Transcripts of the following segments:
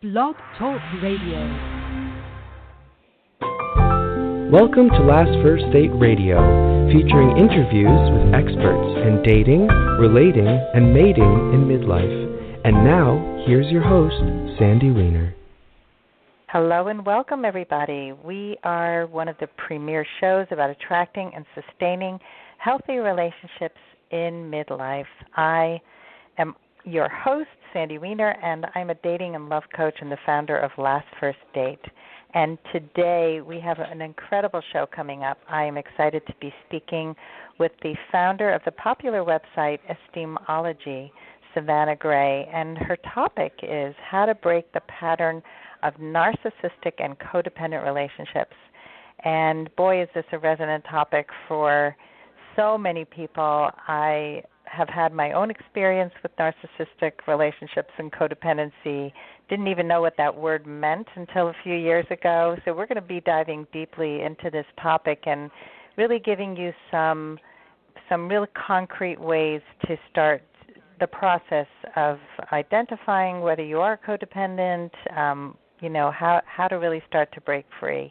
Blog Talk Radio. Welcome to Last First Date Radio, featuring interviews with experts in dating, relating, and mating in midlife. And now, here's your host, Sandy Weiner. Hello and welcome, everybody. We are one of the premier shows about attracting and sustaining healthy relationships in midlife. I am your host, Sandy Weiner, and I'm a dating and love coach and the founder of Last First Date. And today we have an incredible show coming up. I am excited to be speaking with the founder of the popular website Esteemology, Savannah Grey, and her topic is how to break the pattern of narcissistic and codependent relationships. And boy, is this a resonant topic for so many people. I have had my own experience with narcissistic relationships and codependency. Didn't even know what that word meant until a few years ago. So we're going to be diving deeply into this topic and really giving you some real concrete ways to start the process of identifying whether you are codependent, how to really start to break free.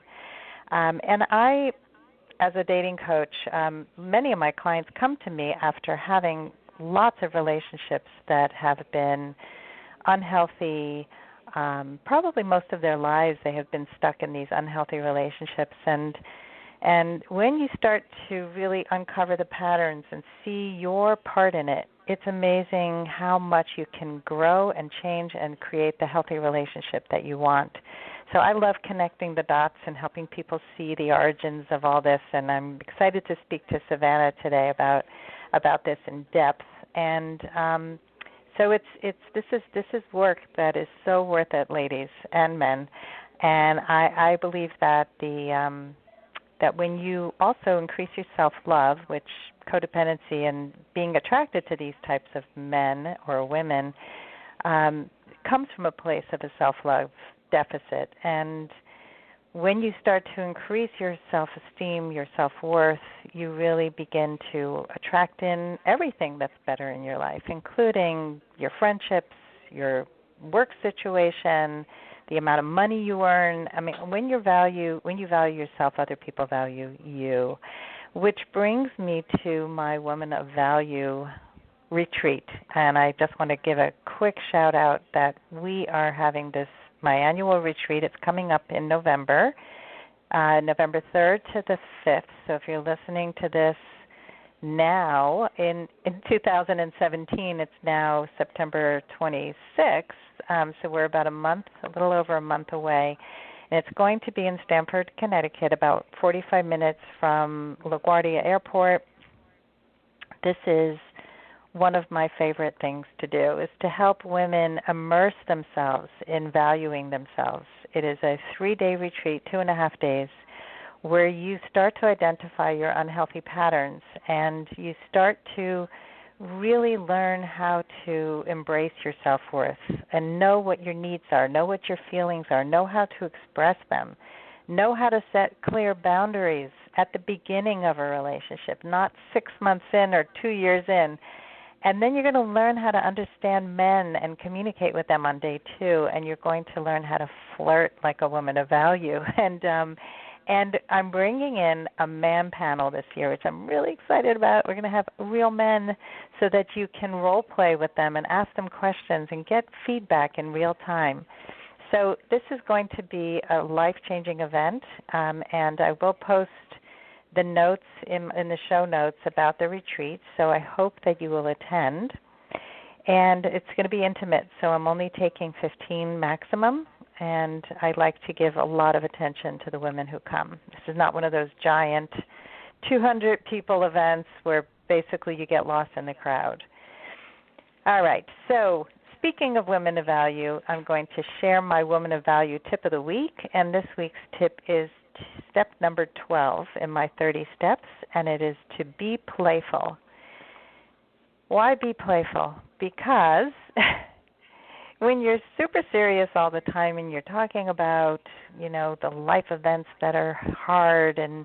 And I, as a dating coach, many of my clients come to me after having lots of relationships that have been unhealthy. Probably most of their lives they have been stuck in these unhealthy relationships. And when you start to really uncover the patterns and see your part in it, it's amazing how much you can grow and change and create the healthy relationship that you want. So I love connecting the dots and helping people see the origins of all this, and I'm excited to speak to Savannah today about this in depth. And so this is work that is so worth it, ladies and men. And I believe that that when you also increase your self-love, which codependency and being attracted to these types of men or women comes from a place of a self-love deficit. And when you start to increase your self-esteem, your self-worth, you really begin to attract in everything that's better in your life, including your friendships, your work situation, the amount of money you earn. I mean, when you value yourself, other people value you, which brings me to my Woman of Value retreat. And I just want to give a quick shout out that we are having my annual retreat. It's coming up in November 3rd to the 5th. So if you're listening to this now in 2017, it's now September 26th. So we're about a little over a month away. And it's going to be in Stamford, Connecticut, about 45 minutes from LaGuardia Airport. This is one of my favorite things to do, is to help women immerse themselves in valuing themselves. It is a 3-day retreat, 2.5 days, where you start to identify your unhealthy patterns and you start to really learn how to embrace your self-worth and know what your needs are, know what your feelings are, know how to express them, know how to set clear boundaries at the beginning of a relationship, not 6 months in or 2 years in. And then you're going to learn how to understand men and communicate with them on day 2, and you're going to learn how to flirt like a woman of value. And I'm bringing in a man panel this year, which I'm really excited about. We're going to have real men so that you can role play with them and ask them questions and get feedback in real time. So this is going to be a life-changing event, and I will post the notes in the show notes about the retreat, so I hope that you will attend. And it's going to be intimate, so I'm only taking 15 maximum, and I like to give a lot of attention to the women who come. This is not one of those giant 200 people events where basically you get lost in the crowd. All right, so speaking of women of value, I'm going to share my Woman of Value tip of the week, and this week's tip is step number 12 in my 30 steps, and it is to be playful. Why be playful? Because when you're super serious all the time and you're talking about, the life events that are hard and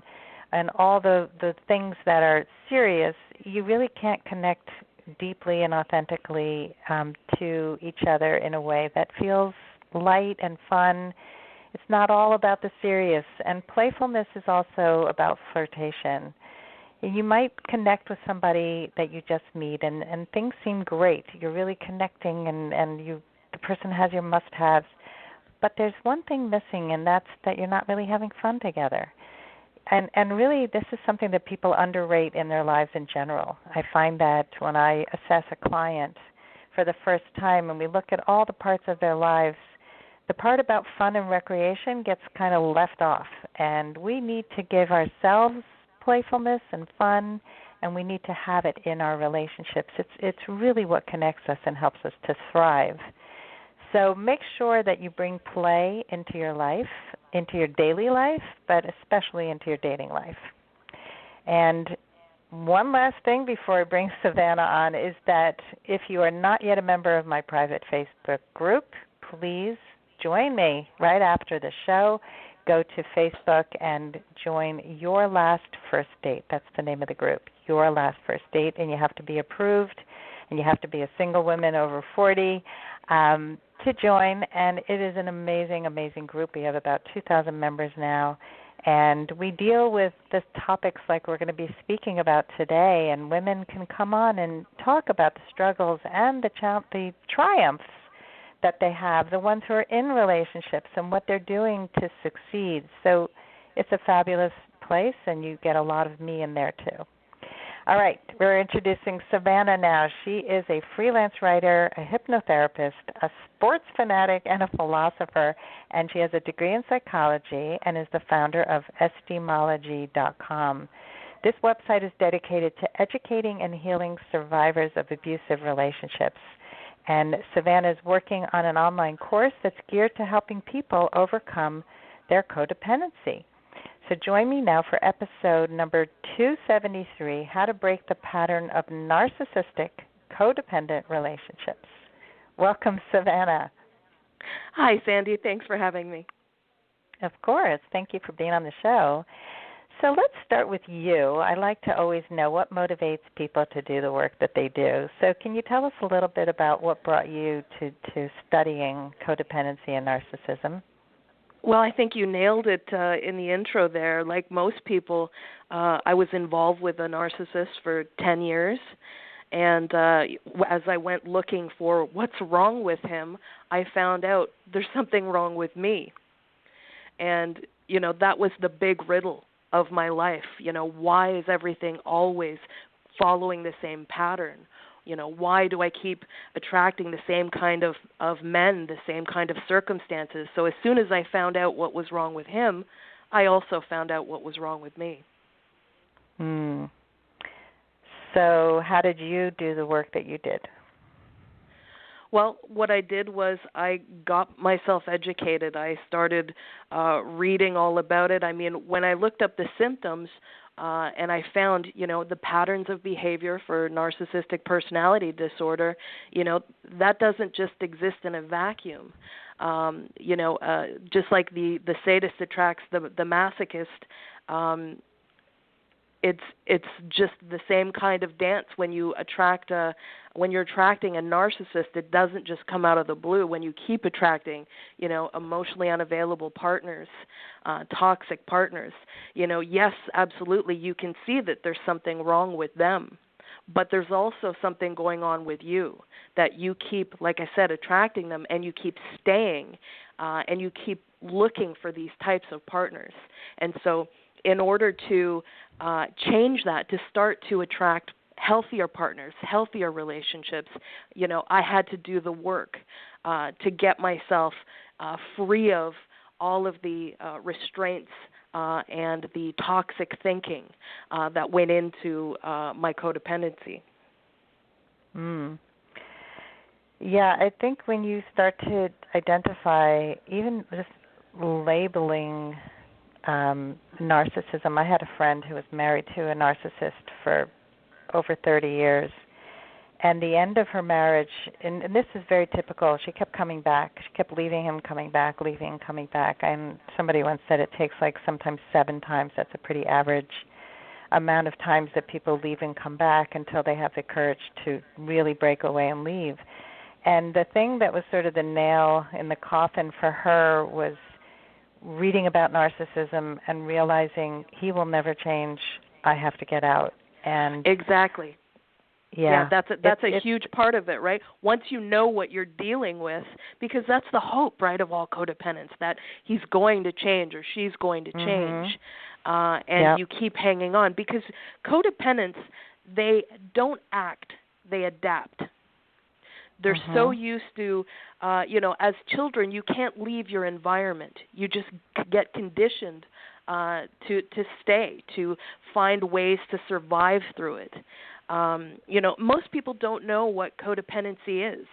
all the things that are serious, you really can't connect deeply and authentically to each other in a way that feels light and fun. It's not all about the serious. And playfulness is also about flirtation. You might connect with somebody that you just meet, and things seem great. You're really connecting, and the person has your must-haves. But there's one thing missing, and that's that you're not really having fun together. And really, this is something that people underrate in their lives in general. I find that when I assess a client for the first time and we look at all the parts of their lives, the part about fun and recreation gets kind of left off. And we need to give ourselves playfulness and fun, and we need to have it in our relationships. It's really what connects us and helps us to thrive. So make sure that you bring play into your life, into your daily life, but especially into your dating life. And one last thing before I bring Savannah on is that if you are not yet a member of my private Facebook group, please join me right after the show. Go to Facebook and join Your Last First Date. That's the name of the group, Your Last First Date, and you have to be approved, and you have to be a single woman over 40 to join, and it is an amazing, amazing group. We have about 2,000 members now, and we deal with the topics like we're going to be speaking about today, and women can come on and talk about the struggles and the triumphs that they have, the ones who are in relationships and what they're doing to succeed. So it's a fabulous place, and you get a lot of me in there too. All right, we're introducing Savannah now. She is a freelance writer, a hypnotherapist, a sports fanatic, and a philosopher, and she has a degree in psychology and is the founder of estimology.com. This website is dedicated to educating and healing survivors of abusive relationships. And Savannah is working on an online course that's geared to helping people overcome their codependency. So join me now for episode number 273, How to Break the Pattern of Narcissistic Codependent Relationships. Welcome, Savannah. Hi, Sandy. Thanks for having me. Of course. Thank you for being on the show. So let's start with you. I like to always know what motivates people to do the work that they do. So can you tell us a little bit about what brought you to studying codependency and narcissism? Well, I think you nailed it in the intro there. Like most people, I was involved with a narcissist for 10 years. And as I went looking for what's wrong with him, I found out there's something wrong with me. And, that was the big riddle of my life. Why is everything always following the same pattern? Why do I keep attracting the same kind of men, the same kind of circumstances? So as soon as I found out what was wrong with him, I also found out what was wrong with me. So how did you do the work that you did? Well, what I did was I got myself educated. I started reading all about it. I mean, when I looked up the symptoms, and I found, the patterns of behavior for narcissistic personality disorder, that doesn't just exist in a vacuum. Just like the sadist attracts the masochist, it's just the same kind of dance. When you're attracting a narcissist, it doesn't just come out of the blue. When you keep attracting, emotionally unavailable partners, toxic partners, yes, absolutely, you can see that there's something wrong with them, but there's also something going on with you that you keep, like I said, attracting them, and you keep staying, and you keep looking for these types of partners. And so in order to change that, to start to attract healthier partners, healthier relationships, I had to do the work to get myself free of all of the restraints and the toxic thinking that went into my codependency. Yeah, I think when you start to identify, even just labeling narcissism. I had a friend who was married to a narcissist for over 30 years. And the end of her marriage, and this is very typical, she kept coming back. She kept leaving him, coming back, leaving, coming back. And somebody once said it takes like sometimes 7 times. That's a pretty average amount of times that people leave and come back until they have the courage to really break away and leave. And the thing that was sort of the nail in the coffin for her was reading about narcissism and realizing he will never change. I have to get out. And exactly. Yeah, that's a huge part of it, right? Once you know what you're dealing with, because that's the hope, right, of all codependents, that he's going to change or she's going to change, and you keep hanging on. Because codependents, they don't act, they adapt. They're so used to, as children, you can't leave your environment. You just get conditioned to stay, to find ways to survive through it. Most people don't know what codependency is.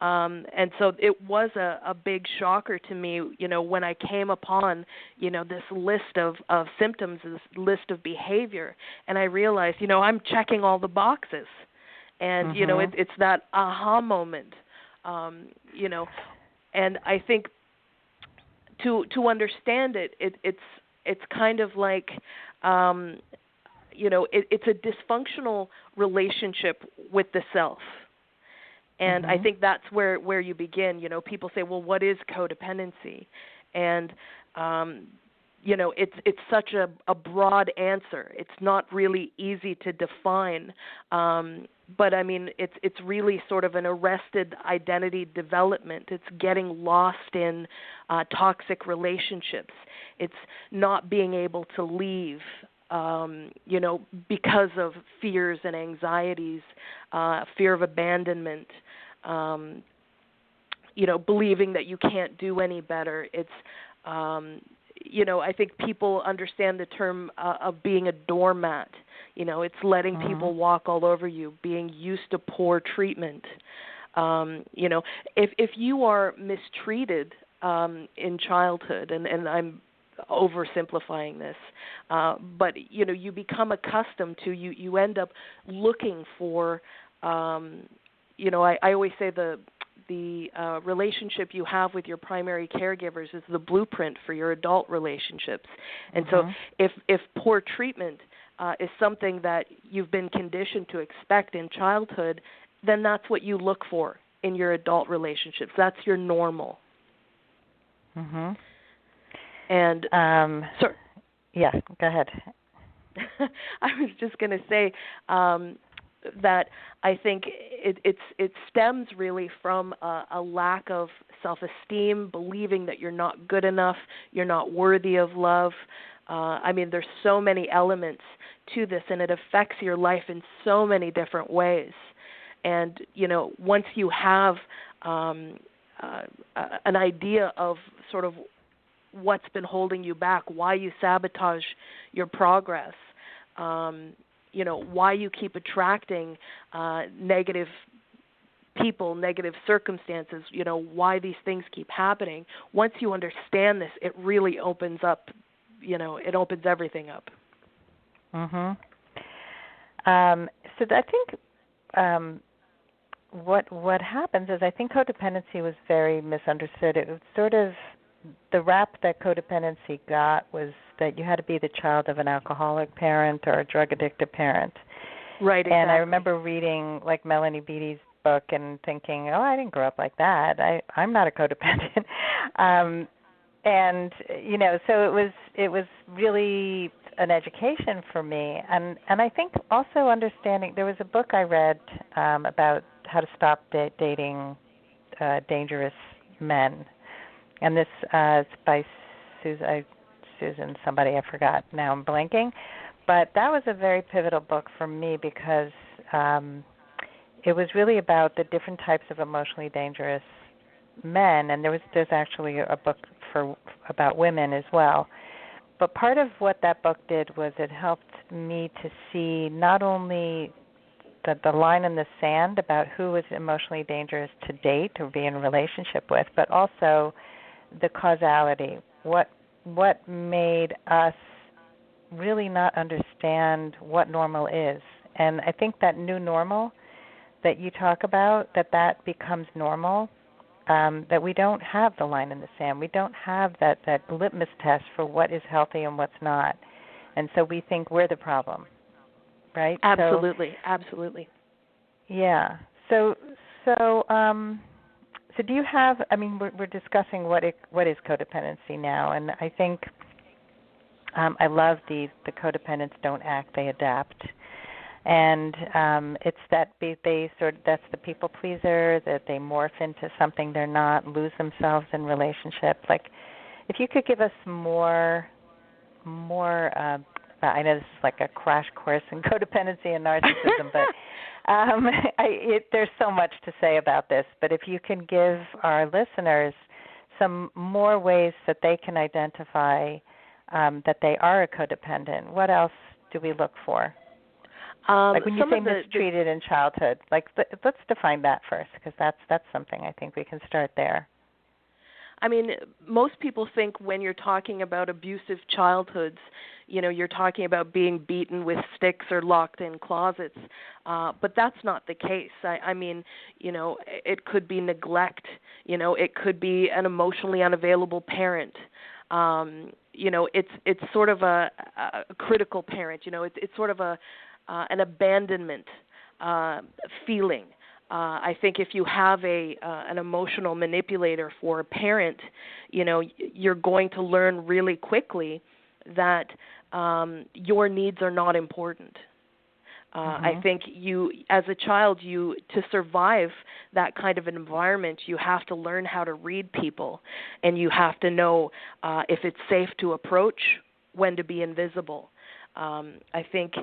And so it was a big shocker to me, when I came upon, this list of symptoms, this list of behavior, and I realized, I'm checking all the boxes. And, it's that aha moment, and I think to understand it, it's kind of like, it's a dysfunctional relationship with the self. And I think that's where you begin. People say, well, what is codependency? And, it's such a broad answer. It's not really easy to define. But, I mean, it's really sort of an arrested identity development. It's getting lost in toxic relationships. It's not being able to leave, because of fears and anxieties, fear of abandonment, believing that you can't do any better. It's, I think people understand the term of being a doormat. It's letting people walk all over you, being used to poor treatment. If you are mistreated in childhood, and I'm oversimplifying this, but you become accustomed to, you end up looking for, I always say the relationship you have with your primary caregivers is the blueprint for your adult relationships. And so if poor treatment is something that you've been conditioned to expect in childhood, then that's what you look for in your adult relationships. That's your normal. And yeah, go ahead. I was just going to say that I think it stems really from a lack of self-esteem, believing that you're not good enough, you're not worthy of love. I mean, there's so many elements to this, and it affects your life in so many different ways. And, once you have an idea of sort of what's been holding you back, why you sabotage your progress, why you keep attracting negative people, negative circumstances, why these things keep happening. Once you understand this, it really opens up, it opens everything up. So I think what happens is I think codependency was very misunderstood. It was sort of the rap that codependency got was that you had to be the child of an alcoholic parent or a drug-addicted parent. Right, exactly. And I remember reading like Melanie Beattie's book and thinking, oh, I didn't grow up like that. I'm not a codependent. And, so it was really an education for me. And I think also understanding, there was a book I read about how to stop dating dangerous men. And this is by Susan, somebody I forgot. Now I'm blanking. But that was a very pivotal book for me because it was really about the different types of emotionally dangerous men. And there's actually a book about women as well. But part of what that book did was it helped me to see not only the line in the sand about who was emotionally dangerous to date or be in a relationship with, but also the causality. What made us really not understand what normal is. And I think that new normal that you talk about, that becomes normal, that we don't have the line in the sand. We don't have that litmus test for what is healthy and what's not. And so we think we're the problem, right? Absolutely, absolutely. Yeah. So So, so do you have? I mean, we're discussing what is codependency now, and I think I love the codependents don't act, they adapt, and it's that that's the people pleaser, that they morph into something they're not, lose themselves in relationships. Like, if you could give us more. I know this is like a crash course in codependency and narcissism, but there's so much to say about this. But if you can give our listeners some more ways that they can identify that they are a codependent, what else do we look for? Like when you say mistreated in childhood, like let's define that first, because that's something I think we can start there. I mean, most people think when you're talking about abusive childhoods, you're talking about being beaten with sticks or locked in closets, but that's not the case. I mean, it could be neglect. It could be an emotionally unavailable parent. It's sort of a critical parent. It's sort of an abandonment feeling. I think if you have an emotional manipulator for a parent, you're going to learn really quickly that your needs are not important. I think you, as a child, to survive that kind of an environment, you have to learn how to read people, and you have to know if it's safe to approach, when to be invisible. I think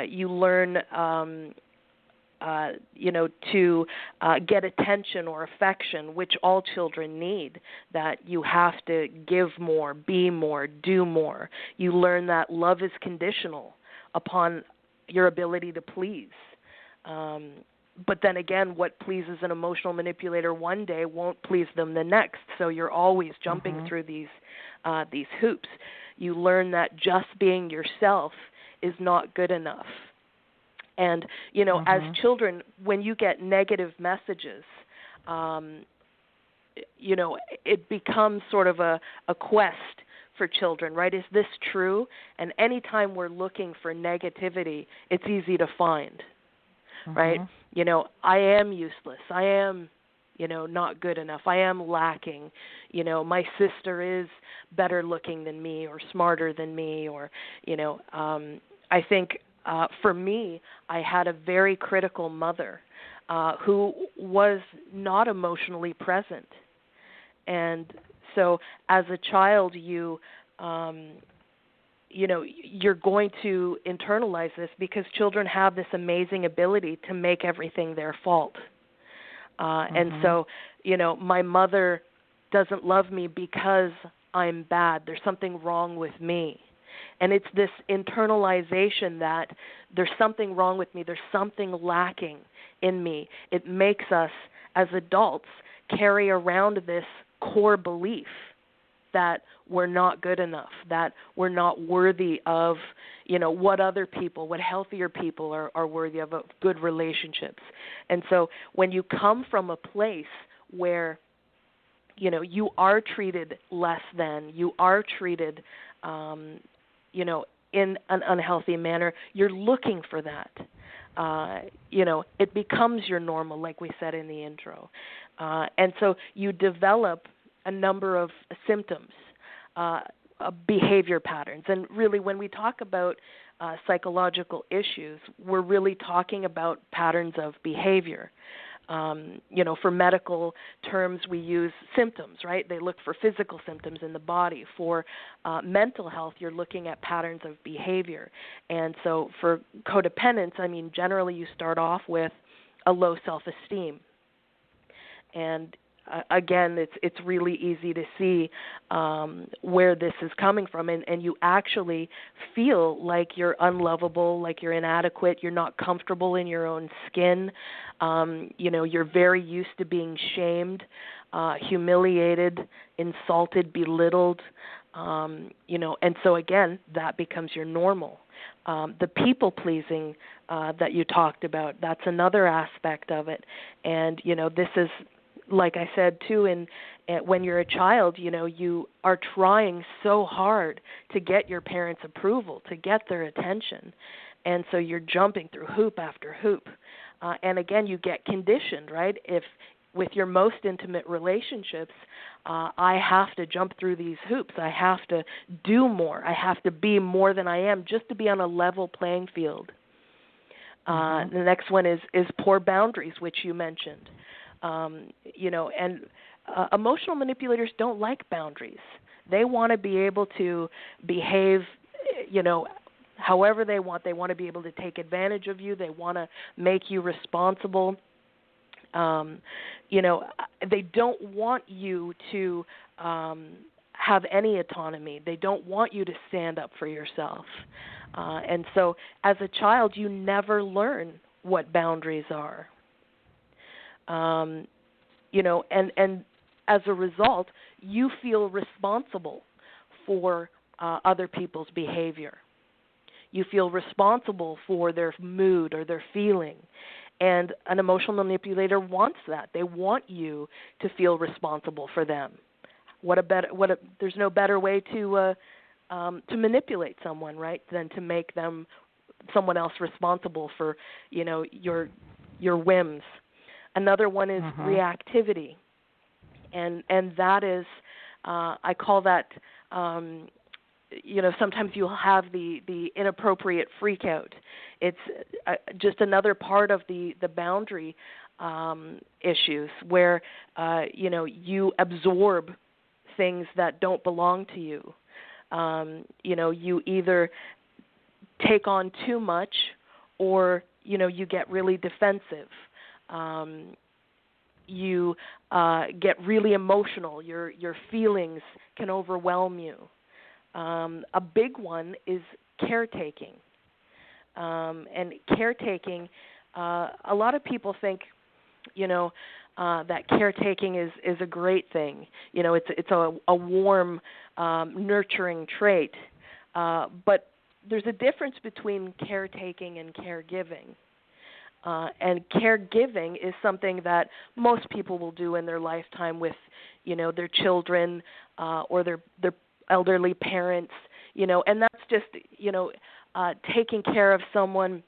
you learn to get attention or affection, which all children need, that you have to give more, be more, do more. You learn that love is conditional upon your ability to please. But then again, what pleases an emotional manipulator one day won't please them the next. So you're always jumping through these hoops. You learn that just being yourself is not good enough. And, as children, when you get negative messages, it becomes sort of a quest for children, right? Is this true? And anytime we're looking for negativity, it's easy to find, right? I am useless. I am, not good enough. I am lacking. My sister is better looking than me or smarter than me, or, I think for me, I had a very critical mother who was not emotionally present. And so as a child, you're going to internalize this, because children have this amazing ability to make everything their fault. And so, my mother doesn't love me because I'm bad. There's something wrong with me. And it's this internalization that there's something wrong with me, there's something lacking in me. It makes us, as adults, carry around this core belief that we're not good enough, that we're not worthy of, what other people, what healthier people are worthy of good relationships. And so when you come from a place where, you are treated less than, you are treated in an unhealthy manner, you're looking for that. It becomes your normal, like we said in the intro. And so you develop a number of symptoms, behavior patterns. And really, when we talk about psychological issues, we're really talking about patterns of behavior. For medical terms, we use symptoms, right? They look for physical symptoms in the body. For mental health, you're looking at patterns of behavior. And so for codependence, generally you start off with a low self-esteem. And again, it's really easy to see where this is coming from, and you actually feel like you're unlovable, like you're inadequate, you're not comfortable in your own skin. You're very used to being shamed, humiliated, insulted, belittled, and so again, that becomes your normal. The people-pleasing that you talked about, that's another aspect of it, and, this is, like I said, too, when you're a child, you are trying so hard to get your parents' approval, to get their attention. And so you're jumping through hoop after hoop. And again, you get conditioned, right? If with your most intimate relationships, I have to jump through these hoops. I have to do more. I have to be more than I am just to be on a level playing field. The next one is poor boundaries, which you mentioned. And emotional manipulators don't like boundaries. They want to be able to behave, however they want. They want to be able to take advantage of you. They want to make you responsible. They don't want you to have any autonomy. They don't want you to stand up for yourself. And so as a child, you never learn what boundaries are. And as a result, you feel responsible for other people's behavior. You feel responsible for their mood or their feeling. And an emotional manipulator wants that. They want you to feel responsible for them. There's no better way to manipulate someone, right, than to make someone else responsible for, your whims. Another one is reactivity, and that is, I call that, sometimes you'll have the inappropriate freak out. It's just another part of the boundary issues where, you absorb things that don't belong to you. You either take on too much or, you get really defensive. You get really emotional. Your feelings can overwhelm you. A big one is caretaking. And caretaking, a lot of people think, that caretaking is a great thing. It's a warm, nurturing trait. But there's a difference between caretaking and caregiving. And caregiving is something that most people will do in their lifetime with, their children or their elderly parents, and that's just, taking care of someone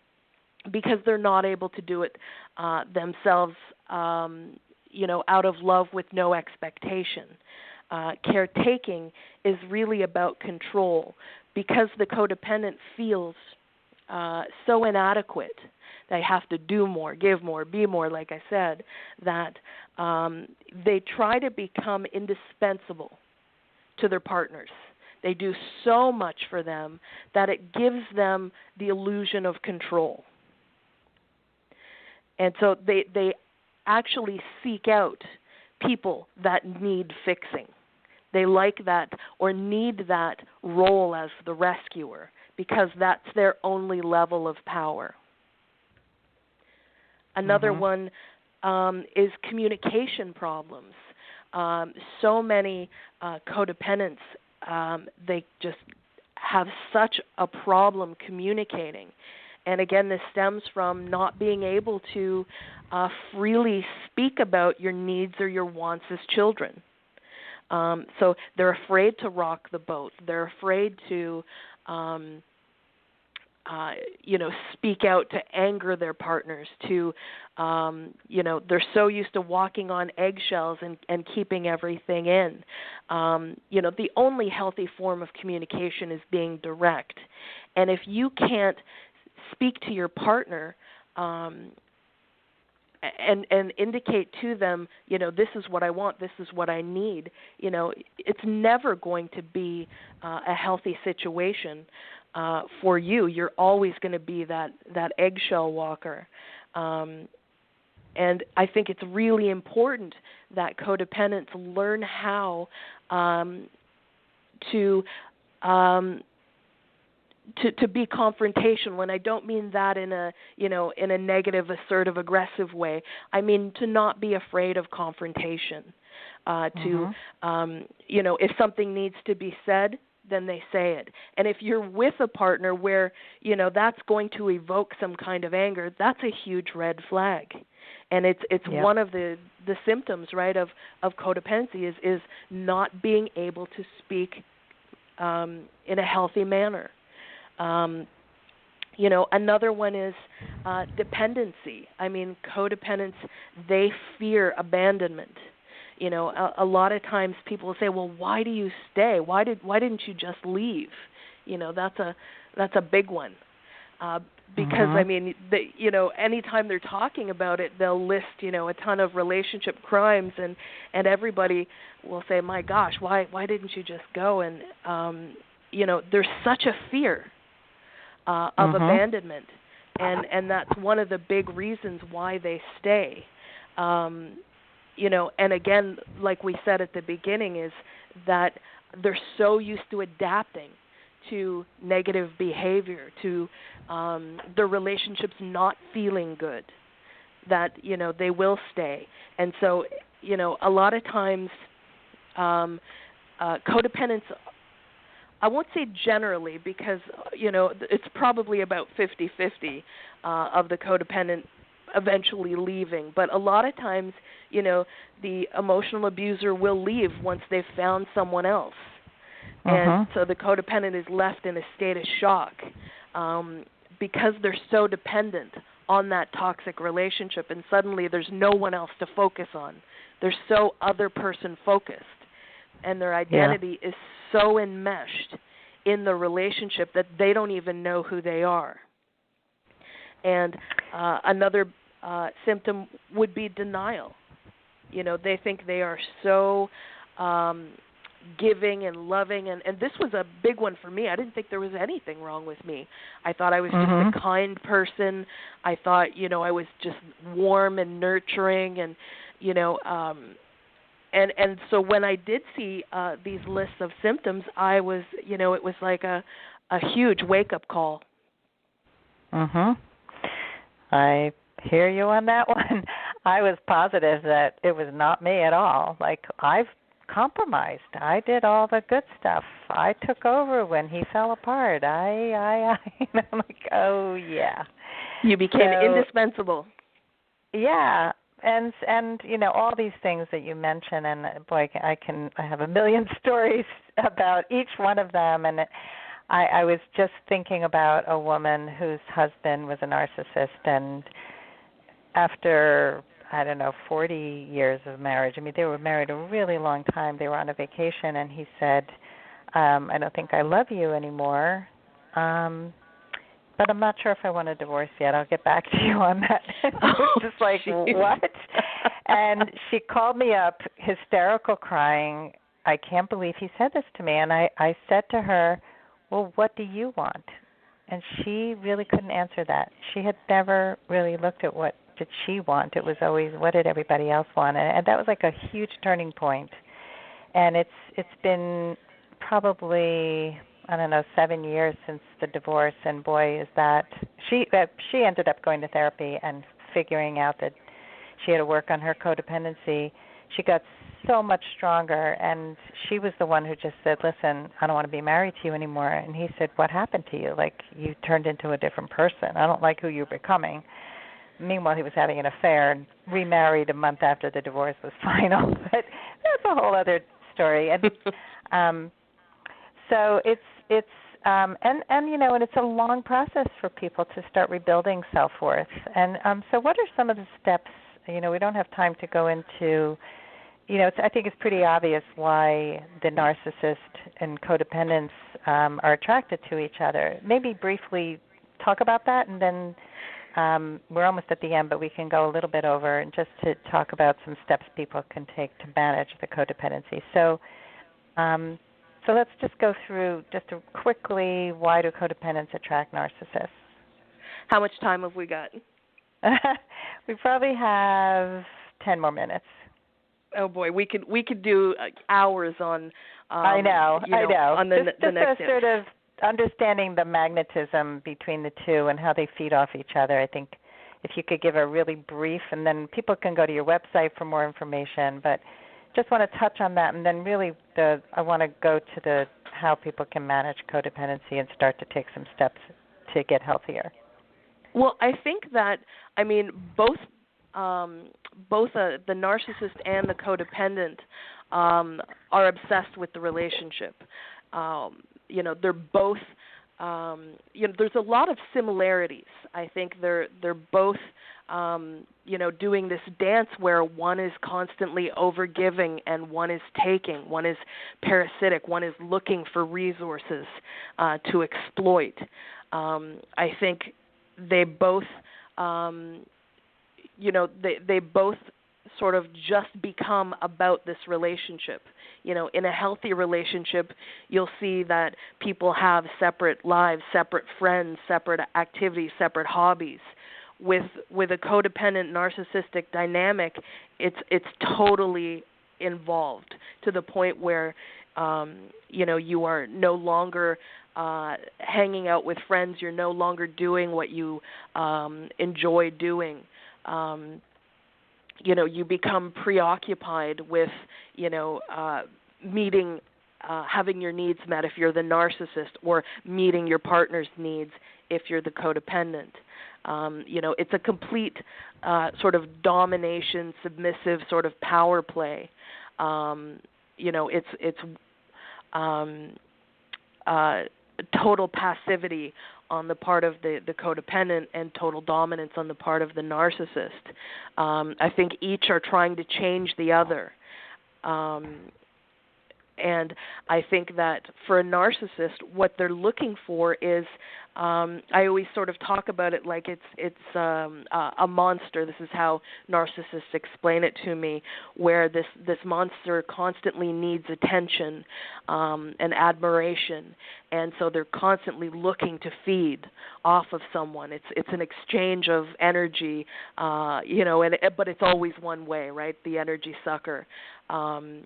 because they're not able to do it themselves, out of love with no expectation. Caretaking is really about control because the codependent feels so inadequate. They have to do more, give more, be more, like I said, that they try to become indispensable to their partners. They do so much for them that it gives them the illusion of control. And so they actually seek out people that need fixing. They like that or need that role as the rescuer because that's their only level of power. Another one is communication problems. So many codependents, they just have such a problem communicating. And again, this stems from not being able to freely speak about your needs or your wants as children. So they're afraid to rock the boat. They're afraid to, speak out to anger their partners, to, they're so used to walking on eggshells and keeping everything in. The only healthy form of communication is being direct. And if you can't speak to your partner and indicate to them, this is what I want, this is what I need, it's never going to be a healthy situation for you. You're always going to be that eggshell walker. And I think it's really important that codependents learn how to be confrontational, and I don't mean that in a negative, assertive, aggressive way. I mean to not be afraid of confrontation. If something needs to be said, then they say it. And if you're with a partner where that's going to evoke some kind of anger, that's a huge red flag. And it's one of the symptoms, right, of codependency is not being able to speak in a healthy manner. Another one is dependency. I mean, codependents, they fear abandonment. You know, a lot of times people will say, "Well, why do you stay? Why didn't you just leave?" You know, that's a big one. Because I mean, you know, anytime they're talking about it, they'll list, you know, a ton of relationship crimes, and everybody will say, "My gosh, why didn't you just go?" And you know, there's such a fear of abandonment, and that's one of the big reasons why they stay. You know, and again, like we said at the beginning, is that they're so used to adapting to negative behavior, to their relationships not feeling good, that, you know, they will stay. And so, you know, a lot of times codependents, I won't say generally, because, you know, it's probably about 50-50 of the codependent eventually leaving. But a lot of times, you know, the emotional abuser will leave once they've found someone else. And so the codependent is left in a state of shock because they're so dependent on that toxic relationship, and suddenly there's no one else to focus on. They're so other person focused, and their identity is so enmeshed in the relationship that they don't even know who they are. And another symptom would be denial. You know, they think they are so giving and loving, and this was a big one for me. I didn't think there was anything wrong with me. I thought I was just a kind person. I thought, you know, I was just warm and nurturing, and, you know, and so when I did see these lists of symptoms, I was, you know, it was like a huge wake-up call. I hear you on that one. I was positive that it was not me at all. Like, I've compromised. I did all the good stuff. I took over when he fell apart. I'm like, oh yeah. You became indispensable. Yeah, and you know, all these things that you mention, and boy, I have a million stories about each one of them. And I was just thinking about a woman whose husband was a narcissist, and after, I don't know, 40 years of marriage. I mean, they were married a really long time. They were on a vacation, and he said, I don't think I love you anymore, but I'm not sure if I want a divorce yet. I'll get back to you on that. Just like, what? And she called me up, hysterical, crying. I can't believe he said this to me. And I said to her, well, what do you want? And she really couldn't answer that. She had never really looked at what did she want. It was always, what did everybody else want? And that was like a huge turning point. And it's been probably, I don't know, 7 years since the divorce, and boy, is that she ended up going to therapy and figuring out that she had to work on her codependency. She got so much stronger, and she was the one who just said, listen, I don't want to be married to you anymore. And he said, what happened to you? Like, you turned into a different person. I don't like who you're becoming. Meanwhile, he was having an affair and remarried a month after the divorce was final. But that's a whole other story. And so it's and you know, and it's a long process for people to start rebuilding self-worth. And so what are some of the steps? You know, we don't have time to go into, you know, I think it's pretty obvious why the narcissist and codependents are attracted to each other. Maybe briefly talk about that, and then we're almost at the end, but we can go a little bit over and just to talk about some steps people can take to manage the codependency. So let's just go through just quickly, why do codependents attract narcissists? How much time have we got? We probably have 10 more minutes. Oh boy, we could do hours on. I know. On the next sort of understanding the magnetism between the two and how they feed off each other. I think if you could give a really brief, and then people can go to your website for more information. But just want to touch on that, and then really I want to go to how people can manage codependency and start to take some steps to get healthier. Well, I think that, I mean, both the narcissist and the codependent are obsessed with the relationship. You know, they're both there's a lot of similarities. I think they're both, doing this dance where one is constantly overgiving and one is taking. One is parasitic. One is looking for resources to exploit. I think they both, they both sort of just become about this relationship. In a healthy relationship, you'll see that people have separate lives, separate friends, separate activities, separate hobbies. With a codependent narcissistic dynamic, it's totally involved to the point where you are no longer hanging out with friends. You're no longer doing what you enjoy doing. You become preoccupied with, meeting, having your needs met if you're the narcissist, or meeting your partner's needs if you're the codependent. It's a complete sort of domination, submissive sort of power play. It's total passivity on the part of the codependent and total dominance on the part of the narcissist. I think each are trying to change the other. And I think that for a narcissist, what they're looking for is, I always sort of talk about it like it's a monster. This is how narcissists explain it to me, where this monster constantly needs attention and admiration, and so they're constantly looking to feed off of someone. It's an exchange of energy, but it's always one way, right? The energy sucker. And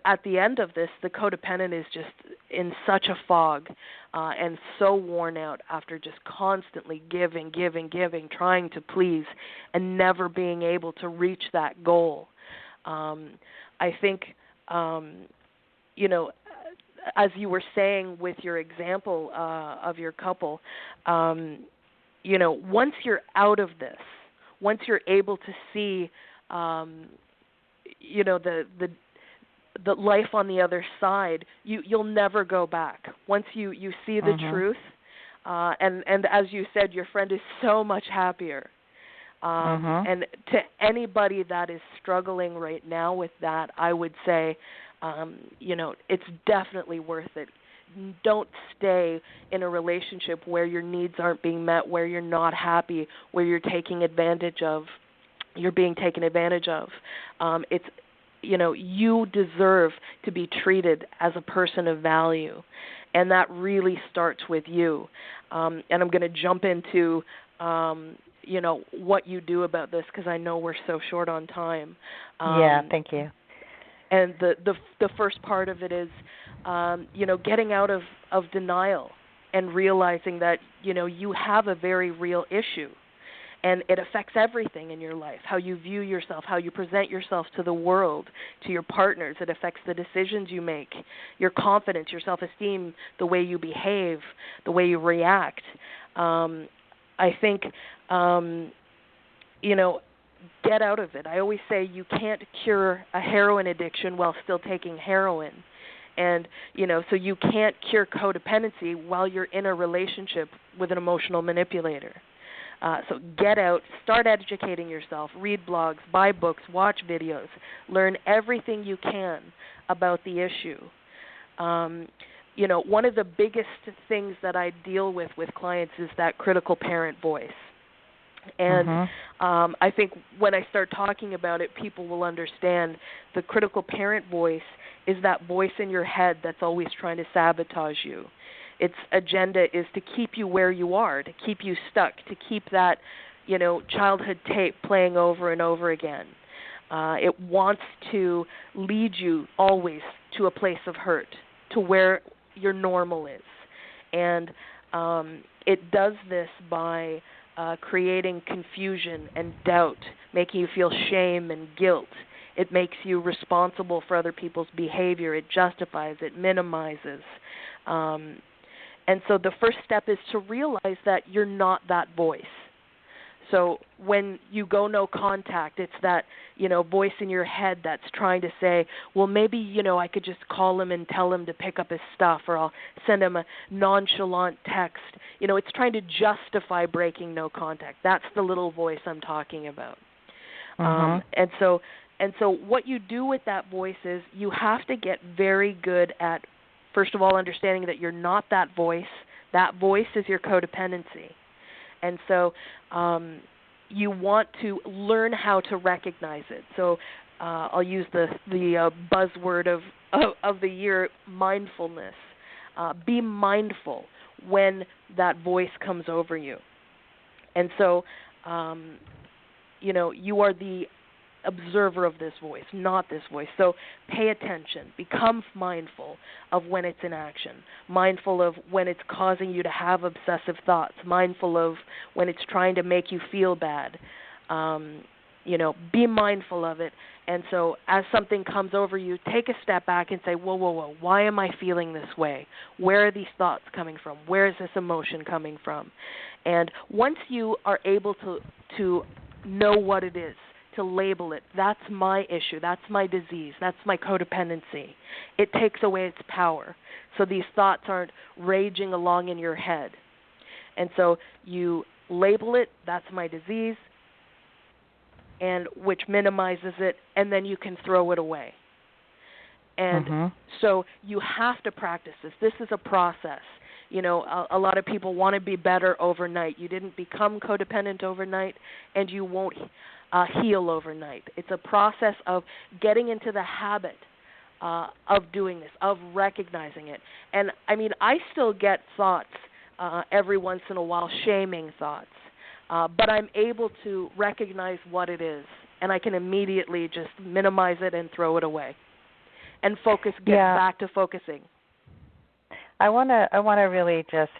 at the end of this, the codependent is just in such a fog and so worn out after just constantly giving, trying to please, and never being able to reach that goal. I think, as you were saying with your example of your couple, once you're out of this, once you're able to see, the life on the other side, you'll never go back. Once you see the truth, and as you said, your friend is so much happier. And to anybody that is struggling right now with that, I would say, it's definitely worth it. Don't stay in a relationship where your needs aren't being met, where you're not happy, where you're being taken advantage of. You deserve to be treated as a person of value, and that really starts with you. And I'm going to jump into, what you do about this, because I know we're so short on time. Thank you. And the first part of it is, getting out of denial and realizing that, you have a very real issue. And it affects everything in your life, how you view yourself, how you present yourself to the world, to your partners. It affects the decisions you make, your confidence, your self-esteem, the way you behave, the way you react. I think, get out of it. I always say you can't cure a heroin addiction while still taking heroin. And, so you can't cure codependency while you're in a relationship with an emotional manipulator. So get out, start educating yourself, read blogs, buy books, watch videos, learn everything you can about the issue. One of the biggest things that I deal with clients is that critical parent voice. And I think when I start talking about it, people will understand the critical parent voice is that voice in your head that's always trying to sabotage you. Its agenda is to keep you where you are, to keep you stuck, to keep that, childhood tape playing over and over again. It wants to lead you always to a place of hurt, to where your normal is. And it does this by creating confusion and doubt, making you feel shame and guilt. It makes you responsible for other people's behavior. It justifies, it minimizes. And so the first step is to realize that you're not that voice. So when you go no contact, it's that, voice in your head that's trying to say, well, maybe, I could just call him and tell him to pick up his stuff, or I'll send him a nonchalant text. It's trying to justify breaking no contact. That's the little voice I'm talking about. And so what you do with that voice is you have to get very good at, first of all, understanding that you're not that voice. That voice is your codependency. And so you want to learn how to recognize it. So I'll use the buzzword of the year, mindfulness. Be mindful when that voice comes over you. And so, you are the observer of this voice, not this voice. So pay attention. Become mindful of when it's in action. Mindful of when it's causing you to have obsessive thoughts. Mindful of when it's trying to make you feel bad. Be mindful of it. And so as something comes over you, take a step back and say, whoa, why am I feeling this way? Where are these thoughts coming from? Where is this emotion coming from? And once you are able to know what it is, to label it, that's my issue, that's my disease, that's my codependency. It takes away its power. So these thoughts aren't raging along in your head. And so you label it, that's my disease, and which minimizes it, and then you can throw it away. And so you have to practice this. This is a process. A lot of people want to be better overnight. You didn't become codependent overnight, and you won't heal overnight. It's a process of getting into the habit of doing this, of recognizing it. And, I still get thoughts every once in a while, shaming thoughts. But I'm able to recognize what it is, and I can immediately just minimize it and throw it away and get back to focusing. I want to really just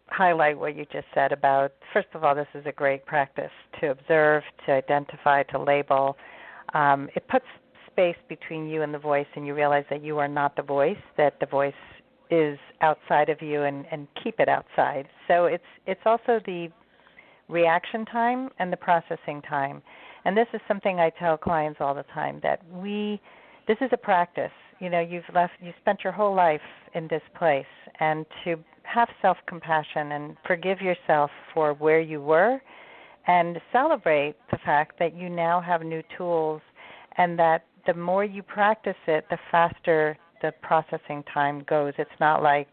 highlight what you just said about, first of all, this is a great practice to observe, to identify, to label. It puts space between you and the voice, and you realize that you are not the voice, that the voice is outside of you, and keep it outside. So it's also the reaction time and the processing time. And this is something I tell clients all the time, that this is a practice. You spent your whole life in this place, and to have self-compassion and forgive yourself for where you were and celebrate the fact that you now have new tools, and that the more you practice it, the faster the processing time goes. It's not like,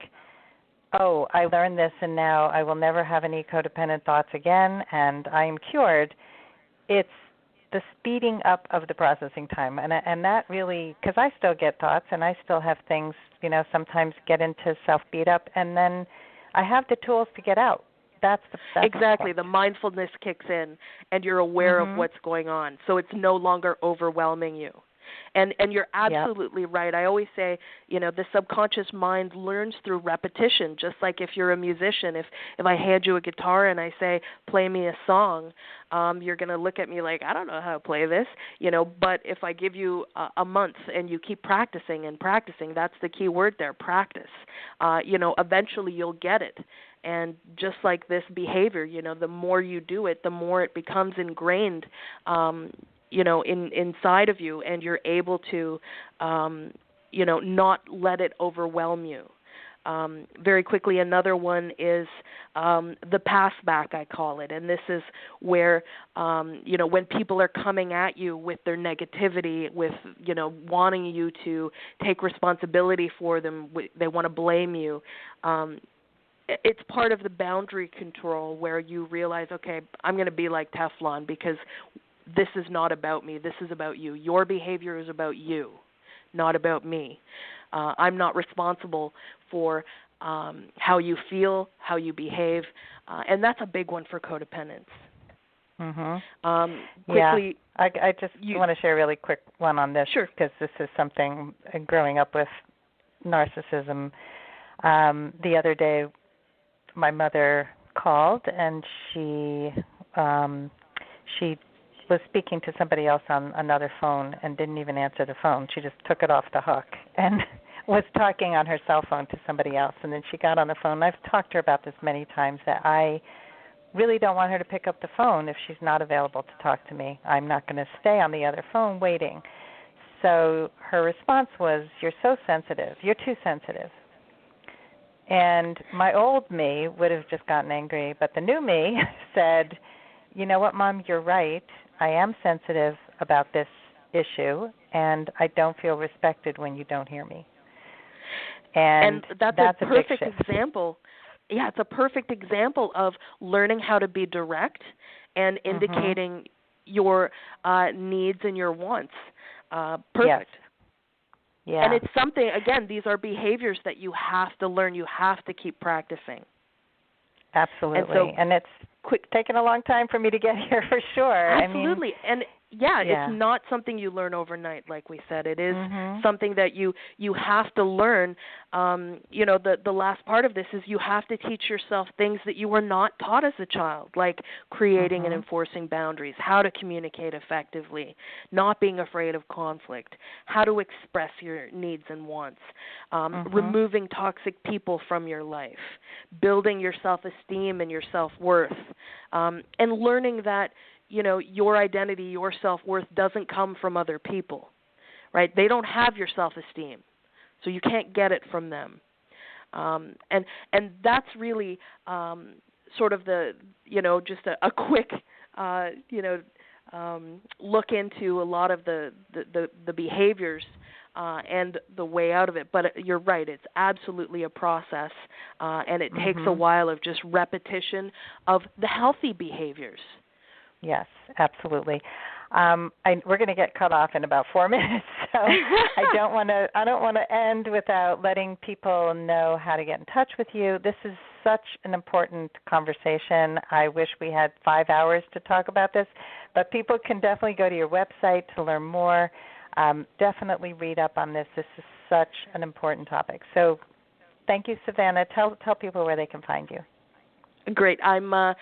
oh, I learned this and now I will never have any codependent thoughts again and I am cured. It's the speeding up of the processing time. And that really, because I still get thoughts and I still have things, sometimes get into self-beat up, and then I have the tools to get out. That's exactly. The mindfulness kicks in and you're aware of what's going on. So it's no longer overwhelming you. And you're absolutely right. I always say, the subconscious mind learns through repetition, just like if you're a musician. If I hand you a guitar and I say, play me a song, you're going to look at me like, I don't know how to play this, but if I give you a month and you keep practicing and practicing, that's the key word there, practice. Eventually you'll get it. And just like this behavior, the more you do it, the more it becomes ingrained inside of you, and you're able to, not let it overwhelm you. Very quickly, another one is the pass back, I call it. And this is where, when people are coming at you with their negativity, with, wanting you to take responsibility for them, they want to blame you. It's part of the boundary control where you realize, okay, I'm going to be like Teflon because this is not about me. This is about you. Your behavior is about you, not about me. I'm not responsible for how you feel, how you behave, and that's a big one for codependence. Quickly, I just want to share a really quick one on this, because this is something growing up with narcissism. The other day, my mother called, and she was speaking to somebody else on another phone and didn't even answer the phone. She just took it off the hook and was talking on her cell phone to somebody else. And then she got on the phone. I've talked to her about this many times, that I really don't want her to pick up the phone if she's not available to talk to me. I'm not going to stay on the other phone waiting. So her response was, "You're so sensitive. You're too sensitive." And my old me would have just gotten angry, but the new me said, "You know what, Mom, you're right. I am sensitive about this issue, and I don't feel respected when you don't hear me." And that's a perfect example. Yeah, it's a perfect example of learning how to be direct and indicating your needs and your wants. Perfect. Yes. Yeah. And it's something, again, these are behaviors that you have to learn. You have to keep practicing. Absolutely. And it's taken a long time for me to get here, for sure. Absolutely. It's not something you learn overnight, like we said. It is something that you have to learn. The last part of this is you have to teach yourself things that you were not taught as a child, like creating and enforcing boundaries, how to communicate effectively, not being afraid of conflict, how to express your needs and wants, removing toxic people from your life, building your self-esteem and your self-worth, and learning that your identity, your self-worth doesn't come from other people, right? They don't have your self-esteem, so you can't get it from them. And that's really sort of the, just a quick, look into a lot of the behaviors and the way out of it. But you're right, it's absolutely a process, and it takes a while of just repetition of the healthy behaviors. Yes, absolutely. We're going to get cut off in about 4 minutes, so I don't want to end without letting people know how to get in touch with you. This is such an important conversation. I wish we had 5 hours to talk about this, but people can definitely go to your website to learn more. Definitely read up on this. This is such an important topic. So thank you, Savannah. Tell people where they can find you. Great. I'm at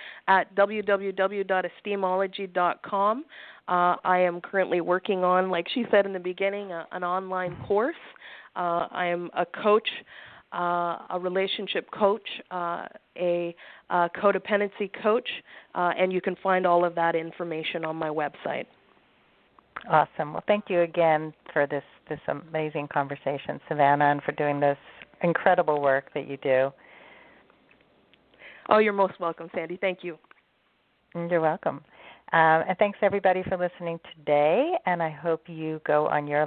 www.esteemology.com. I am currently working on, like she said in the beginning, an online course. I am a coach, a relationship coach, a codependency coach, and you can find all of that information on my website. Awesome. Well, thank you again for this amazing conversation, Savannah, and for doing this incredible work that you do. Oh, you're most welcome, Sandy. Thank you. You're welcome. And thanks, everybody, for listening today, and I hope you go on your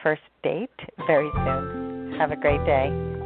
first date very soon. Have a great day.